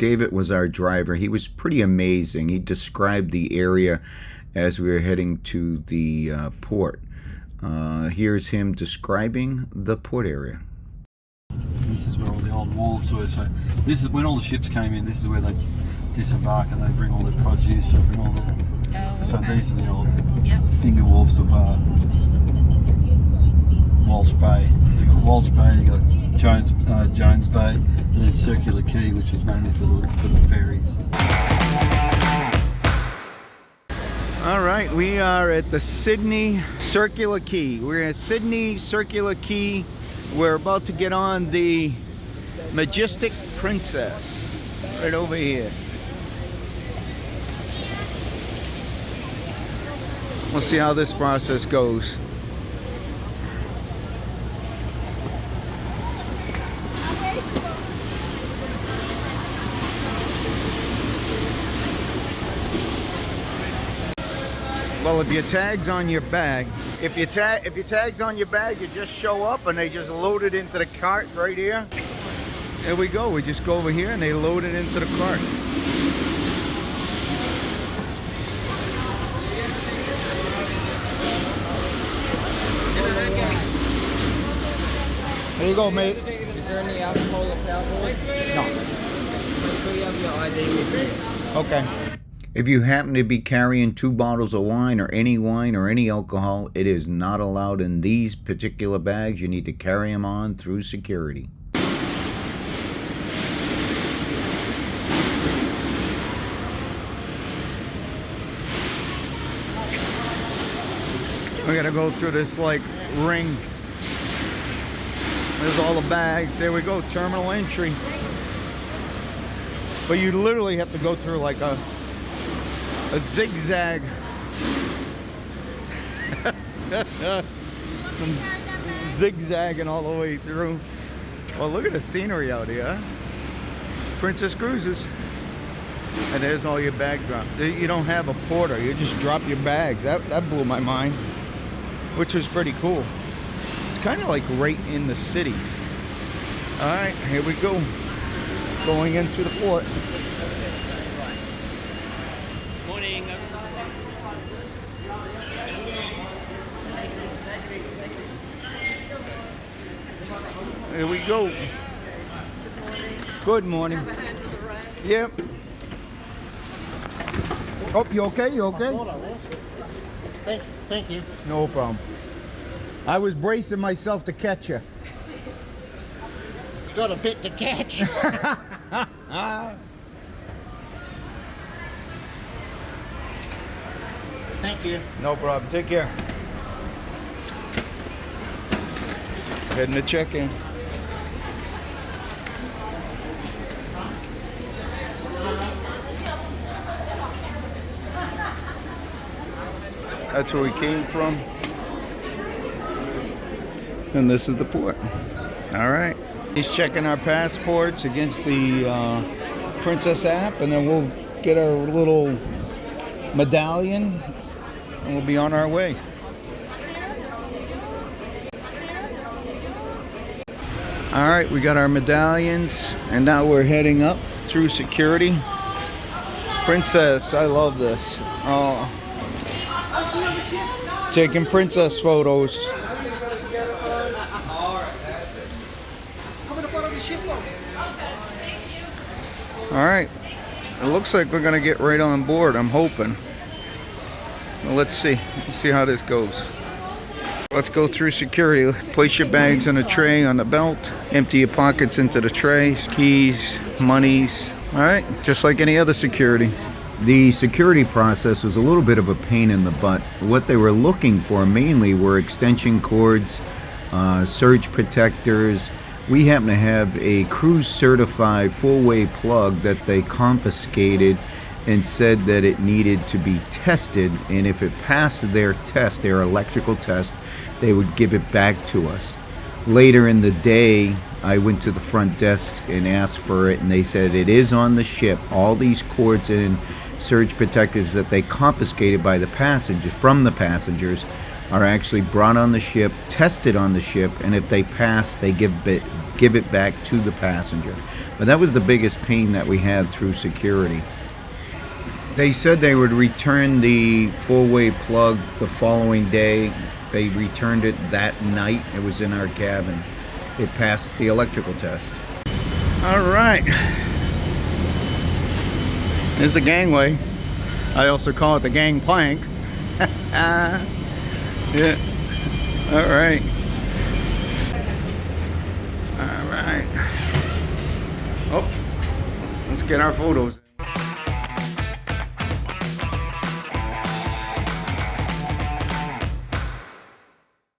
David was our driver. He was pretty amazing. He described the area as we were heading to the port. Here's him describing the port area. This is where all the old wharves were. So this is when all the ships came in. This is where they disembark and they bring all their produce. And bring all the, so these are the old finger wharves of Walsh Bay. You've got Walsh Bay, you've got Jones Bay, and then Circular Quay, which is mainly for the ferries. All right, we are at the Sydney Circular Quay. We're at Sydney Circular Quay. We're about to get on the Majestic Princess right over here. We'll see how this process goes. Well, if your tag's on your bag, if your tag's on your bag, you just show up and they just load it into the cart right here. There we go. We just go over here and they load it into the cart. There you go, mate. Is there any alcohol or powder? No. Make sure you have your ID with you. Okay. If you happen to be carrying 2 bottles of wine or any alcohol, it is not allowed in these particular bags. You need to carry them on through security. We gotta go through this like ring. There's all the bags. There we go, terminal entry. But you literally have to go through like a zigzag. Zigzagging all the way through. Well, look at the scenery out here. Princess Cruises. And there's all your bag drop. You don't have a porter. You just drop your bags. That blew my mind, which was pretty cool. It's kind of like right in the city. All right, here we go. Going into the port. Morning. Here we go. Good morning. Yep. Oh, you okay? You okay? Thank you. No problem. I was bracing myself to catch you. Got a bit to catch. Thank you. No problem. Take care. Heading to check-in. That's where we came from. And this is the port. All right. He's checking our passports against the Princess app, and then we'll get our little medallion, and we'll be on our way. All right, we got our medallions, and now we're heading up through security. Princess, I love this. Oh, taking princess photos. All right, it looks like we're gonna get right on board. I'm hoping. Well, let's see how this goes. Let's go through security. Place your bags on a tray on the belt. Empty your pockets into the tray. Keys, monies. All right, just like any other security. The security process was a little bit of a pain in the butt. What they were looking for mainly were extension cords, surge protectors. We happen to have a cruise certified full-way plug that they confiscated and said that it needed to be tested, and if it passed their test, their electrical test, they would give it back to us. Later in the day, I went to the front desk and asked for it, and they said it is on the ship. All these cords and surge protectors that they confiscated by the passengers, from the passengers, are actually brought on the ship, tested on the ship, and if they pass, they give it back to the passenger. But that was the biggest pain that we had through security. They said they would return the four-way plug the following day. They returned it that night. It was in our cabin. It passed the electrical test. All right. There's the gangway. I also call it the gangplank. Yeah. All right. All right. Oh, let's get our photos.